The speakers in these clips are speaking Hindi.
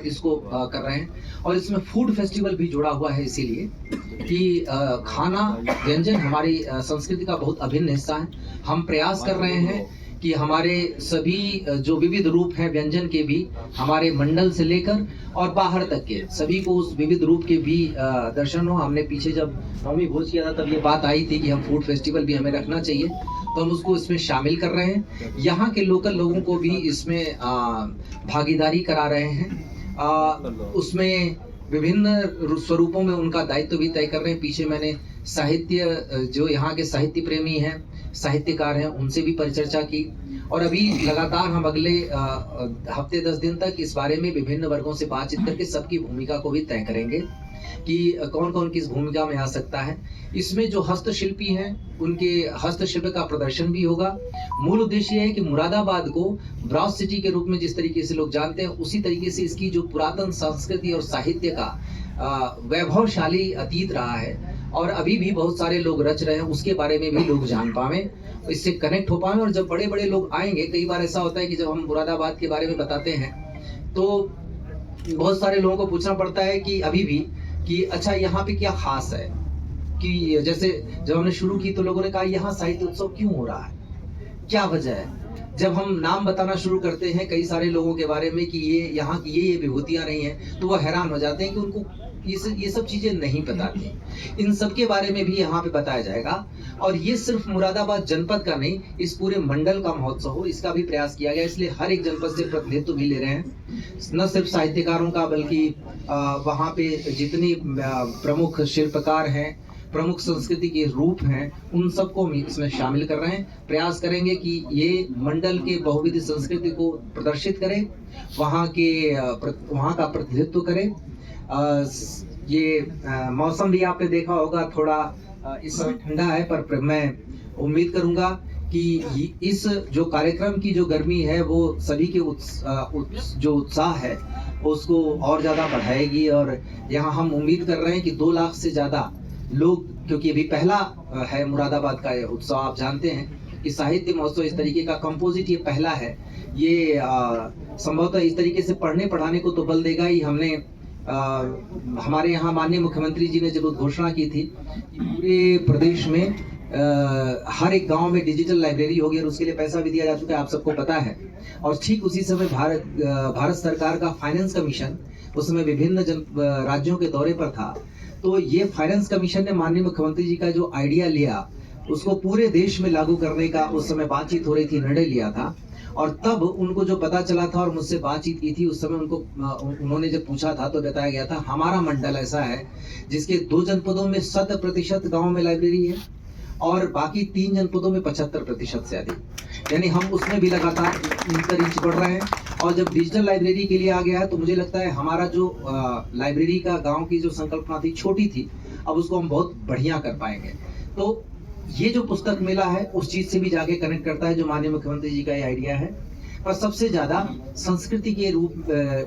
इसको कर रहे हैं। और इसमें फूड फेस्टिवल भी जुड़ा हुआ है, इसीलिए कि खाना व्यंजन हमारी संस्कृति का बहुत अभिन्न हिस्सा है। हम प्रयास कर रहे हैं कि हमारे सभी जो विविध रूप हैं व्यंजन के भी, हमारे मंडल से लेकर और बाहर तक के सभी को उस विविध रूप के भी दर्शन हो। हमने पीछे जब नवमी भोज किया था तब ये बात आई थी कि हम फूड फेस्टिवल भी हमें रखना चाहिए, तो हम उसको इसमें शामिल कर रहे हैं। यहाँ के लोकल लोगों को भी इसमें भागीदारी करा रहे हैं। उसमें विभिन्न स्वरूपों में उनका दायित्व भी तय कर रहे हैं। पीछे मैंने साहित्य, जो यहाँ के साहित्य प्रेमी हैं, साहित्यकार हैं, उनसे भी परिचर्चा की। और अभी लगातार हम अगले हफ्ते 10 दिन तक इस बारे में विभिन्न वर्गों से बातचीत करके सबकी भूमिका को भी तय करेंगे कि कौन कौन किस भूमिका में आ सकता है। इसमें जो हस्तशिल्पी हैं उनके हस्तशिल्प का प्रदर्शन भी होगा। मूल उद्देश्य है कि मुरादाबाद को ब्रॉस सिटी के रूप में जिस तरीके से लोग जानते हैं, उसी तरीके से इसकी जो पुरातन संस्कृति और साहित्य का वैभवशाली अतीत रहा है और अभी भी बहुत सारे लोग रच रहे हैं, उसके बारे में भी लोग जान पाएं, इससे कनेक्ट हो पाएं। और जब बड़े बड़े लोग आएंगे, कई बार ऐसा होता है कि जब हम मुरादाबाद के बारे में बताते हैं तो बहुत सारे लोगों को पूछना पड़ता है कि अभी भी कि अच्छा यहाँ पे क्या खास है, कि जैसे जब हमने शुरू की तो लोगों ने कहा यहाँ साहित्य उत्सव क्यों हो रहा है, क्या वजह है। जब हम नाम बताना शुरू करते हैं कई सारे लोगों के बारे में कि ये यहाँ की ये विभूतियां रही हैं, तो वो हैरान हो जाते हैं कि उनको ये सब चीजें नहीं पता थी। इन सब के बारे में भी यहाँ पे बताया जाएगा। और ये सिर्फ मुरादाबाद जनपद का नहीं, इस पूरे मंडल का महोत्सव हो, इसका भी प्रयास किया गया। इसलिए हर एक जनपद से प्रतिनिधित्व भी ले रहे हैं, न सिर्फ साहित्यकारों का बल्कि वहाँ पे जितनी प्रमुख शिल्पकार हैं, प्रमुख संस्कृति के रूप हैं, उन सबको हम इसमें शामिल कर रहे हैं। प्रयास करेंगे कि ये मंडल के बहुविध संस्कृति को प्रदर्शित करें, वहाँ का प्रतिनिधित्व करें। ये मौसम भी आपने देखा होगा, थोड़ा इस समय ठंडा है, पर मैं उम्मीद करूंगा कि इस जो कार्यक्रम की जो गर्मी है वो सभी के जो उत्साह है उसको और ज़्यादा बढ़ाएगी। और यहाँ हम उम्मीद कर रहे हैं कि 2 लाख से ज़्यादा लोग, क्योंकि अभी पहला है मुरादाबाद का उत्सव, आप जानते हैं कि साहित्य महोत्सव इस तरीके का कंपोजिट ये पहला है। ये संभवतः इस तरीके से पढ़ने पढ़ाने को तो बल देगा ही। हमने हमारे यहाँ माननीय मुख्यमंत्री जी ने जब घोषणा की थी कि पूरे प्रदेश में हर एक गांव में डिजिटल लाइब्रेरी होगी और उसके लिए पैसा भी दिया जा चुका है, आप सबको पता है। और ठीक उसी समय भारत सरकार का फाइनेंस कमीशन उस समय विभिन्न राज्यों के दौरे पर था, तो ये फाइनेंस कमीशन ने माननीय मुख्यमंत्री जी का जो आइडिया लिया उसको पूरे देश में लागू करने का उस समय बातचीत हो रही थी, निर्णय लिया था। और तब उनको जो पता चला था और मुझसे बातचीत की थी, उस समय उन्होंने जब पूछा था तो बताया गया था हमारा मंडल ऐसा है जिसके 2 जनपदों में 100% गाँव में लाइब्रेरी है और बाकी 3 जनपदों में 75% से अधिक, यानी हम उसमें भी लगातार इंच बढ़ रहे हैं। और जब डिजिटल लाइब्रेरी के लिए आ गया है तो मुझे लगता है हमारा जो लाइब्रेरी का गांव की जो संकल्पना थी छोटी थी, अब उसको हम बहुत बढ़िया कर पाएंगे। तो ये जो पुस्तक मेला है उस चीज से भी जाके कनेक्ट करता है जो माननीय मुख्यमंत्री जी का ये आइडिया है। पर सबसे ज्यादा संस्कृति के रूप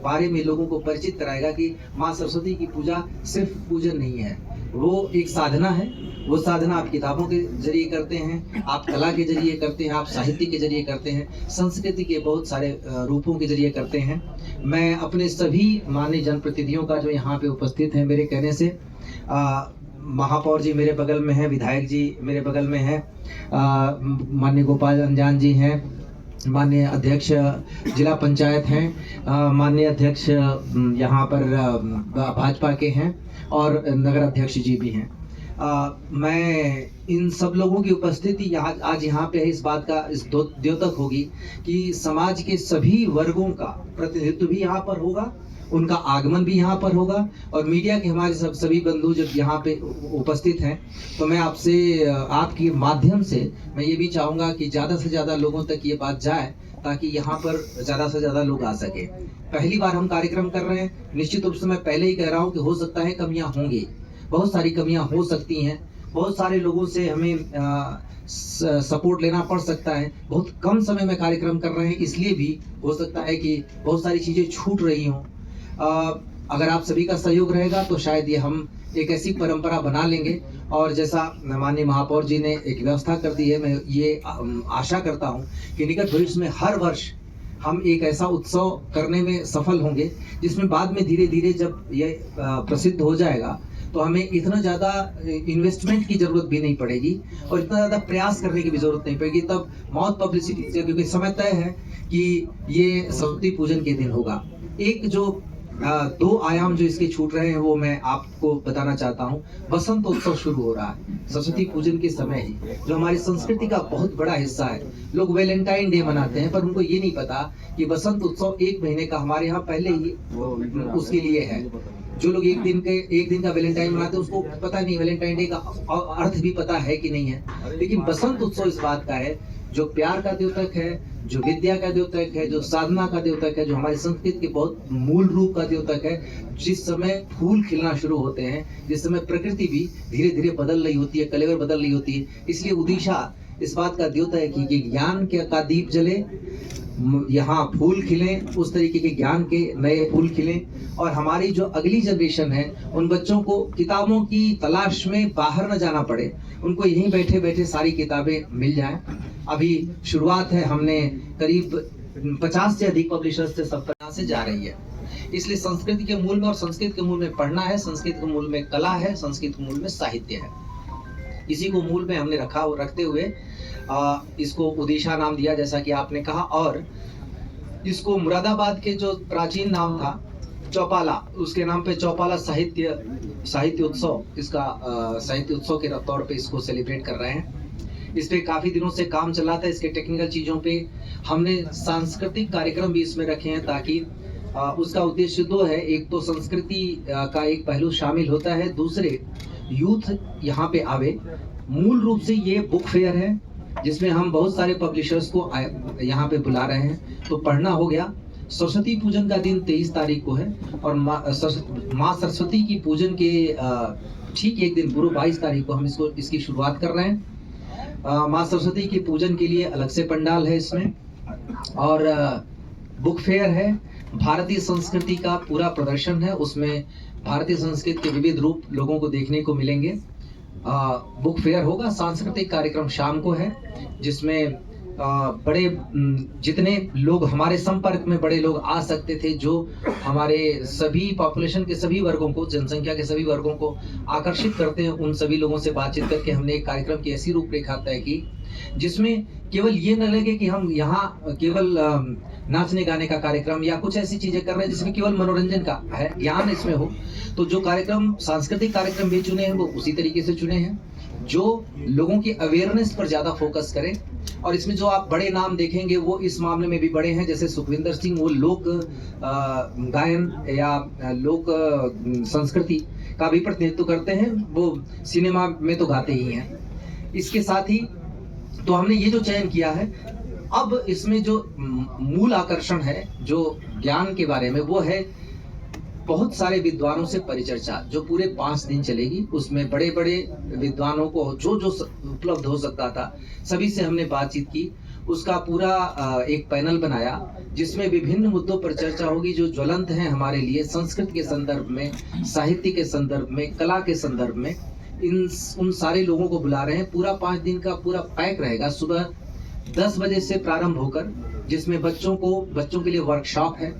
बारे में लोगों को परिचित कराएगा कि माँ सरस्वती की पूजा सिर्फ पूजन नहीं है, वो एक साधना है। वो साधना आप किताबों के जरिए करते हैं, आप कला के जरिए करते हैं, आप साहित्य के जरिए करते हैं, संस्कृति के बहुत सारे रूपों के जरिए करते हैं। मैं अपने सभी माननीय जनप्रतिनिधियों का जो यहाँ पे उपस्थित हैं, मेरे कहने से महापौर जी मेरे बगल में हैं, विधायक जी मेरे बगल में हैं, माननीय गोपाल अंजान जी हैं, माननीय अध्यक्ष जिला पंचायत हैं, माननीय अध्यक्ष यहाँ पर भाजपा के हैं और नगर अध्यक्ष जी भी हैं। मैं इन सब लोगों की उपस्थिति आज यहाँ पे इस बात का इस द्योतक होगी कि समाज के सभी वर्गों का प्रतिनिधित्व भी यहाँ पर होगा, उनका आगमन भी यहाँ पर होगा। और मीडिया के हमारे सभी बंधु जब यहाँ पे उपस्थित हैं तो मैं आपसे आपके माध्यम से मैं ये भी चाहूँगा कि ज़्यादा से ज़्यादा लोगों तक ये बात जाए ताकि यहाँ पर ज़्यादा से ज़्यादा लोग आ सके। पहली बार हम कार्यक्रम कर रहे हैं, निश्चित रूप से मैं पहले ही कह रहा हूँ कि हो सकता है कमियाँ होंगी, बहुत सारी कमियाँ हो सकती हैं, बहुत सारे लोगों से हमें सपोर्ट लेना पड़ सकता है। बहुत कम समय में कार्यक्रम कर रहे हैं, इसलिए भी हो सकता है कि बहुत सारी चीज़ें छूट रही हों। अगर आप सभी का सहयोग रहेगा तो शायद ये हम एक ऐसी परंपरा बना लेंगे। और जैसा माननीय महापौर जी ने एक व्यवस्था कर दी है, मैं ये आशा करता हूँ कि निकट भविष्य में हर वर्ष हम एक ऐसा उत्सव करने में सफल होंगे जिसमें बाद में धीरे धीरे जब ये प्रसिद्ध हो जाएगा तो हमें इतना ज़्यादा इन्वेस्टमेंट की जरूरत भी नहीं पड़ेगी और इतना ज़्यादा प्रयास करने की भी जरूरत नहीं पड़ेगी। तब बहुत पब्लिसिटी से, क्योंकि समय तय है कि ये सरस्वती पूजन के दिन होगा। एक जो दो आयाम जो इसके छूट रहे हैं वो मैं आपको बताना चाहता हूँ। बसंत उत्सव शुरू हो रहा है सरस्वती पूजन के समय ही, जो हमारी संस्कृति का बहुत बड़ा हिस्सा है। लोग वैलेंटाइन डे मनाते हैं पर उनको ये नहीं पता कि बसंत उत्सव 1 महीने का हमारे यहाँ पहले ही उसके लिए है। जो लोग एक दिन का वैलेंटाइन मनाते हैं उसको पता नहीं वैलेंटाइन डे का अर्थ भी पता है कि नहीं है। लेकिन बसंत उत्सव इस बात का है जो प्यार का द्योतक है, जो विद्या का द्योतक है, जो साधना का द्योतक है, जो हमारी संस्कृति के बहुत मूल रूप का द्योतक है। जिस समय फूल खिलना शुरू होते हैं, जिस समय प्रकृति भी धीरे धीरे बदल रही होती है, कलेवर बदल रही होती है, इसलिए उड़ीसा इस बात का द्योतक है कि ज्ञान का दीप जले, यहाँ फूल खिले, उस तरीके के ज्ञान के नए फूल खिले और हमारी जो अगली जनरेशन है उन बच्चों को किताबों की तलाश में बाहर न जाना पड़े, उनको यहीं बैठे बैठे सारी किताबें मिल जाएं। अभी शुरुआत है, हमने करीब 50 से अधिक पब्लिशर्स से सब तरह से जा रही है। इसलिए संस्कृति के मूल में और संस्कृत के मूल में पढ़ना है, संस्कृत के मूल में कला है, संस्कृत के मूल में साहित्य है। इसी को मूल में हमने रखते हुए इसको उड़ीसा नाम दिया जैसा कि आपने कहा। और इसको मुरादाबाद के जो प्राचीन नाम था चौपाला, उसके नाम पे चौपाला साहित्य उत्सव, इसका साहित्य उत्सव के तौर पे इसको सेलिब्रेट कर रहे हैं। इस पे काफी दिनों से काम चला था। इसके टेक्निकल चीजों पे हमने सांस्कृतिक कार्यक्रम भी इसमें रखे हैं ताकि उसका उद्देश्य दो है। एक तो संस्कृति का एक पहलू शामिल होता है, दूसरे यूथ यहाँ पे आवे। मूल रूप से ये बुक फेयर है जिसमें हम बहुत सारे पब्लिशर्स को यहाँ पे बुला रहे हैं। तो पढ़ना हो गया। सरस्वती पूजन का दिन 23 तारीख को है और माँ सरस्वती की पूजन के ठीक एक दिन पूर्व 22 तारीख को हम इसकी शुरुआत कर रहे हैं। माँ सरस्वती के पूजन के लिए अलग से पंडाल है इसमें और बुक फेयर है। भारतीय संस्कृति का पूरा प्रदर्शन है, उसमें भारतीय संस्कृति के विविध रूप लोगों को देखने को मिलेंगे। बुक फेयर होगा। सांस्कृतिक कार्यक्रम शाम को है जिसमें बड़े जितने लोग हमारे संपर्क में बड़े लोग आ सकते थे, जो हमारे सभी पॉपुलेशन के सभी वर्गों को, जनसंख्या के सभी वर्गों को आकर्षित करते हैं, उन सभी लोगों से बातचीत करके हमने एक कार्यक्रम की ऐसी रूपरेखा तय की जिसमें केवल ये न लगे कि हम यहाँ केवल नाचने गाने का कार्यक्रम या कुछ ऐसी चीजें कर रहे हैं जिसमें केवल मनोरंजन का है, ज्ञान इसमें हो। तो जो कार्यक्रम सांस्कृतिक कार्यक्रम भी चुने हैं वो उसी तरीके से चुने हैं जो लोगों की अवेयरनेस पर ज्यादा फोकस करें। और इसमें जो आप बड़े नाम देखेंगे वो इस मामले में भी बड़े हैं, जैसे सुखविंदर सिंह, वो लोक गायन या लोक संस्कृति का भी प्रतिनिधित्व करते हैं, वो सिनेमा में तो गाते ही हैं। इसके साथ ही तो हमने ये जो चयन किया है, अब इसमें जो मूल आकर्षण है जो ज्ञान के बारे में, वो है बहुत सारे विद्वानों से परिचर्चा जो पूरे 5 दिन चलेगी। उसमें बड़े बड़े विद्वानों को जो उपलब्ध हो सकता था सभी से हमने बातचीत की। उसका पूरा एक पैनल बनाया जिसमें विभिन्न मुद्दों पर चर्चा होगी जो ज्वलंत हैं हमारे लिए, संस्कृत के संदर्भ में, साहित्य के संदर्भ में, कला के संदर्भ में। उन सारे लोगों को बुला रहे हैं। पूरा 5 दिन का पूरा पैक रहेगा। सुबह 10 बजे से प्रारंभ होकर, जिसमें बच्चों के लिए वर्कशॉप है।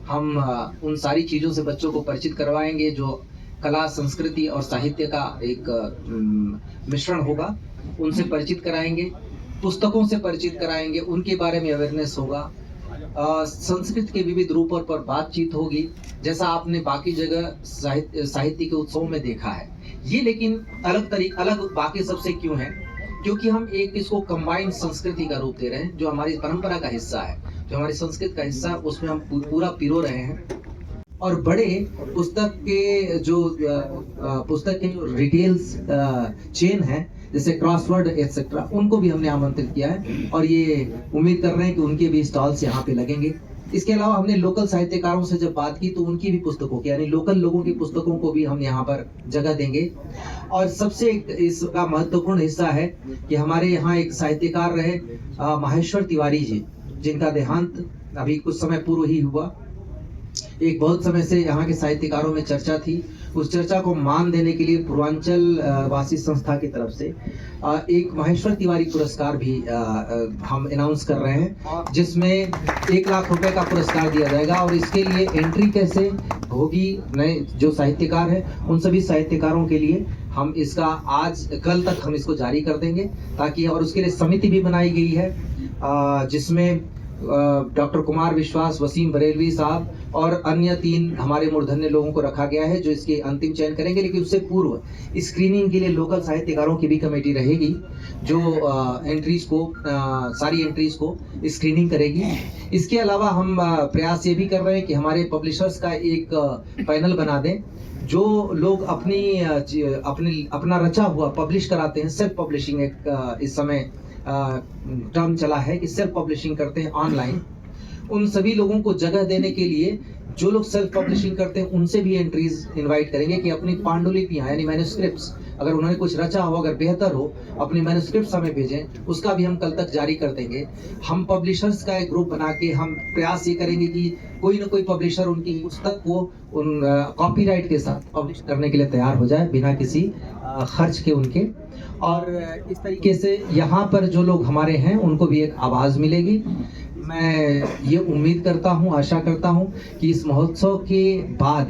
हम उन सारी चीजों से बच्चों को परिचित करवाएंगे जो कला, संस्कृति और साहित्य का एक मिश्रण होगा। उनसे परिचित कराएंगे, पुस्तकों से परिचित कराएंगे, उनके बारे में अवेयरनेस होगा। संस्कृत के विविध रूपों पर बातचीत होगी जैसा आपने बाकी जगह साहित्य के उत्सवों में देखा है। ये लेकिन अलग बाकी सबसे क्यों है? क्योंकि हम एक इसको कंबाइंड संस्कृति का रूप दे रहे हैं जो हमारी परंपरा का हिस्सा है, जो हमारी संस्कृत का हिस्सा है, उसमें हम पूरा पिरो रहे हैं। और बड़े पुस्तक के जो रिटेल्स चेन है जैसे क्रॉसवर्ड एटसेट्रा, उनको भी हमने आमंत्रित किया है और ये उम्मीद कर रहे हैं कि उनके भी स्टॉल्स यहाँ पे लगेंगे। इसके अलावा हमने लोकल साहित्यकारों से जब बात की तो उनकी भी पुस्तकों की, यानी लोकल लोगों की पुस्तकों को भी हम यहाँ पर जगह देंगे। और सबसे इसका महत्वपूर्ण हिस्सा है कि हमारे यहाँ एक साहित्यकार रहे माहेश्वर तिवारी जी, जिनका देहांत अभी कुछ समय पूर्व ही हुआ। एक बहुत समय से यहाँ के साहित्यकारों में चर्चा थी। उस चर्चा को मान देने के लिए पूर्वांचल वासी संस्था की तरफ से एक महेश्वर तिवारी पुरस्कार भी हम अनाउंस कर रहे हैं, जिसमें 1 लाख रुपए का पुरस्कार दिया जाएगा। और इसके लिए एंट्री कैसे होगी, नए जो साहित्यकार हैं उन सभी साहित्यकारों के लिए हम इसका आज कल तक हम इसको जारी कर देंगे, ताकि, और उसके लिए समिति भी बनाई गई है जिसमें डॉक्टर कुमार विश्वास, वसीम बरेलवी साहब और अन्य 3 हमारे मूर्धन्य लोगों को रखा गया है जो इसके अंतिम चयन करेंगे। लेकिन उससे पूर्व स्क्रीनिंग के लिए लोकल साहित्यकारों की भी कमेटी रहेगी जो एंट्रीज को सारी एंट्रीज को स्क्रीनिंग करेगी। इसके अलावा हम प्रयास ये भी कर रहे हैं कि हमारे पब्लिशर्स का एक पैनल बना दें, जो लोग अपना रचा हुआ पब्लिश कराते हैं। सेल्फ पब्लिशिंग एक इस समय टर्म चला है कि सेल्फ पब्लिशिंग करते हैं ऑनलाइन। उन सभी लोगों को जगह देने के लिए जो लोग सेल्फ पब्लिशिंग करते हैं उनसे भी एंट्रीज इनवाइट करेंगे कि अपनी पांडुलिपियां यानी मैन्युस्क्रिप्ट्स, अगर उन्होंने कुछ रचा हो, अगर बेहतर हो, अपनी मैन्युस्क्रिप्ट्स हमें भेजें। उसका भी हम कल तक जारी कर देंगे। हम पब्लिशर्स का एक ग्रुप बना के हम प्रयास ये करेंगे कि कोई ना कोई पब्लिशर उनकी पुस्तक को उन कॉपीराइट के साथ पब्लिश करने के लिए तैयार हो जाए, बिना किसी खर्च के उनके। और इस तरीके से यहाँ पर जो लोग हमारे हैं उनको भी एक आवाज़ मिलेगी। मैं ये उम्मीद करता हूँ, आशा करता हूँ कि इस महोत्सव के बाद